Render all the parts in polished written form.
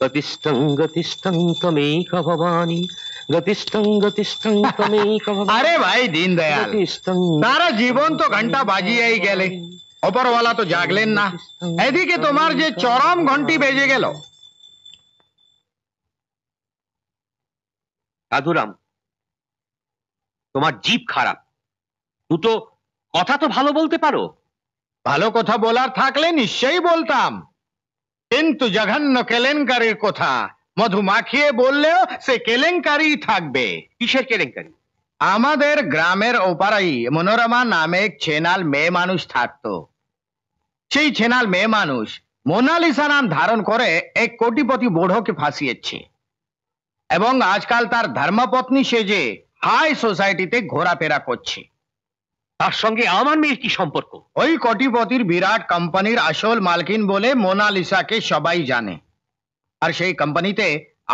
গতিষ্ঠং গতিষ্ঠং তমেক ভবানী, গতিষ্ঠং গতিষ্ঠং তমেক ভবানী। আরে ভাই দীনদয়াল, সারা জীবন তো ঘন্টা বাজিয়েই গেলে, ওপরওয়ালা তো জাগলেন না। এদিকে তোমার যে চরম ঘন্টি বেজে গেল। সাধুরাম, তোমার জিভ খারাপ, দুটো কথা তো ভালো বলতে পারো। ভালো কথা বলার থাকলে নিশ্চয়ই বলতাম, কিন্তু জঘন্য কেলেঙ্কারির কথা মধু মাখিয়ে বললেও সে কেলেঙ্কারি থাকবে। কিসের কেলেঙ্কারি? আমাদের গ্রামের ওপারাই মনোরমা নামে এক ছেনাল মেয়ে মানুষ থাকতো। সেই ছেনাল মেয়ে মানুষ মোনালিসা নাম ধারণ করে এক কোটিপতি বুড়োকে ফাঁসিয়েছে, এবং আজকাল তার ধর্মপত্নী সেজে হাই সোসাইটিতে ঘোরাফেরা করছে। তার সঙ্গে আমার মেয়ের কি সম্পর্ক? ওই কোটিপতির বিরাট কোম্পানির আসল মালকিন বলে মোনালিসাকে সবাই জানে। আর সেই কোম্পানিতে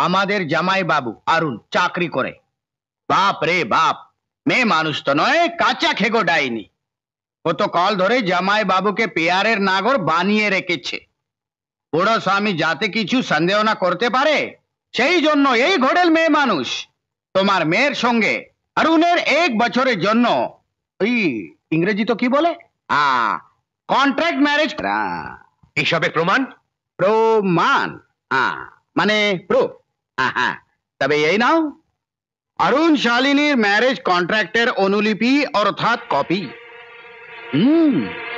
আমাদের জামাই বাবু অরুণ চাকরি করে। বাপ রে বাপ, মেয়ে মানুষ তো নয়, কাঁচা খেগো ডাইনি। ও তো কল ধরে জামাই বাবুকে পেয়ারের নাগর বানিয়ে রেখেছে। বুড়ো স্বামী যাতে কিছু সন্দেহ না করতে পারে, সেই জন্য এই ঘোড়েল মেয়ে মানুষ তোমার মেয়ের সঙ্গে অরুণের 1 বছরের জন্য, ওই ইংরেজি তো কি বলে, কন্ট্রাক্ট ম্যারেজ। এসবের প্রমাণ? প্রমাণ মানে প্রুফ। হ্যাঁ, তবে এই নাও অরুণ শালিনীর ম্যারেজ কন্ট্রাক্টের অনুলিপি অর্থাৎ কপি।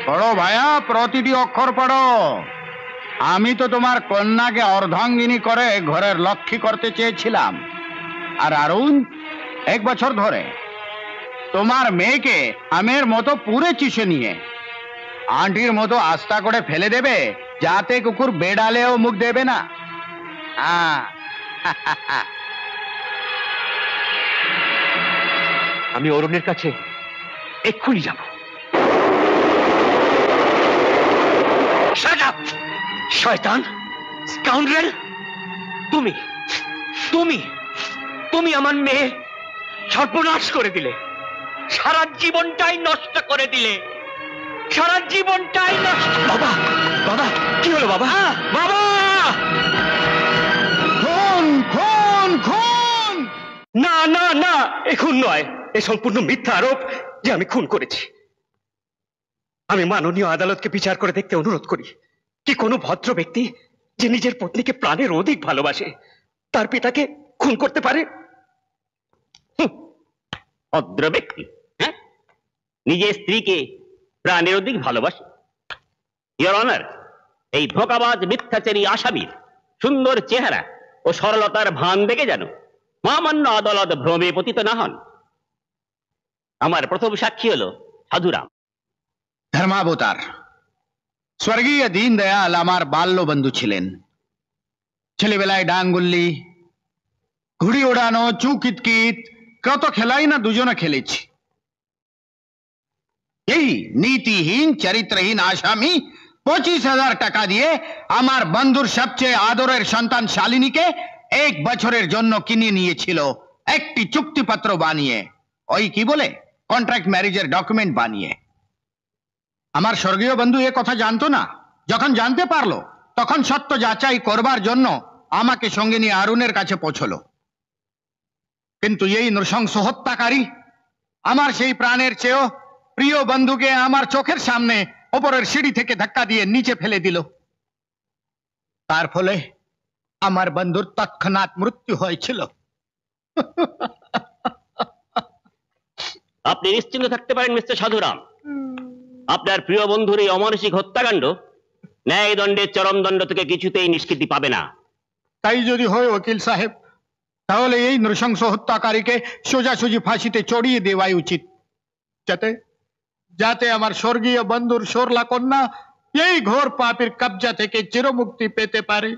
পড়ো ভাইয়া, প্রতিটি অক্ষর পড়ো। আমি তো তোমার কন্যাকে অর্ধাঙ্গিনী করে ঘরের লক্ষ্মী করতে চেয়েছিলাম, আর অরুণ 1 বছর ধরে তোমার মেয়েকে আমের মতো পুরে চিষে নিয়ে আন্টির মতো আস্থা করে ফেলে দেবে, যাতে কুকুর বেড়ালেও মুখ দেবে না। আমি অরুণের কাছে এক্ষুনি যাব। শয়তান, স্কাউন্ডারেল, তুমি তুমি তুমি আমার মেয়ে সর্বনাশ করে দিলে, সারা জীবনটাই নষ্ট করে দিলে, সারা জীবনটাই নষ্ট। বাবা, বাবা, কি হলো বাবা? বাবা! খুন খুন খুন! না না না, এ খুন নয়, এ সম্পূর্ণ মিথ্যা আরোপ যে আমি খুন করেছি। আমি মাননীয় আদালতকে বিচার করে দেখতে অনুরোধ করি, কি কোনো ভদ্র ব্যক্তি যে নিজের পত্নীকে প্রাণের অধিক ভালোবাসে তার পিতাকে খুন করতে পারে? ভদ্র ব্যক্তি, হ্যাঁ, নিজের স্ত্রীকে প্রাণের অধিক ভালোবাসে? ইওর অনার, এই ধোঁকাবাজ মিথ্যাচারী আসামির সুন্দর চেহারা ও সরলতার ভান দেখে যেন মহামান্য আদালত ভ্রমে পতিত না হন। আমার প্রথম সাক্ষী হলো সাধুরাম। ধর্মাবতার স্বর্গীয় দীনদয়াল আমার বাল্য বন্ধু ছিলেন। ছেলেবেলায় ডাঙ্গুল্লি, ঘুড়ি ওড়ানো, চুকিতকিত, কত খেলাই না দুজনে খেলেছি। এই নীতিহীন চরিত্রহীন আসামি 25,000 টাকা দিয়ে আমার বন্ধুর সবচেয়ে আদরের সন্তান শালিনীকে 1 বছরের জন্য কিনে নিয়েছিল, একটি চুক্তিপত্র বানিয়ে, ওই কি বলে কন্ট্রাক্ট ম্যারেজের ডকুমেন্ট বানিয়ে। আমার স্বর্গীয় বন্ধু এ কথা জানতো না। যখন জানতে পারলো, তখন সত্য যাচাই করবার জন্য আমাকে সঙ্গে নিয়ে অরুণের কাছে পৌঁছলো। কিন্তু এই নৃশংস হত্যাকারী আমার সেই প্রাণের চেয়েও প্রিয় বন্ধুকে আমার চোখের সামনে ওপরের সিঁড়ি থেকে ধাক্কা দিয়ে নিচে ফেলে দিল। তার ফলে আমার বন্ধুর তৎক্ষণাৎ মৃত্যু হয়েছিল। আপনি নিশ্চিন্ত থাকতে পারেন মিস্টার সাধুরাম, আপনার প্রিয় বন্ধুর এই অমানসিক হত্যাকাণ্ড ন্যায় দণ্ডের চরম দণ্ড থেকে কিছুতেই নিষ্কৃতি পাবে না। তাই যদি হয় উকিল সাহেব, তাহলে এই নৃশংস হত্যাকারীকে সোজাসুজি ফাঁসিতে চড়িয়ে দেওয়াই উচিত, যাতে যাতে আমার স্বর্গীয় বন্ধুর সরলা কন্যা এই ঘোর পাপের কবজা থেকে চিরমুক্তি পেতে পারে।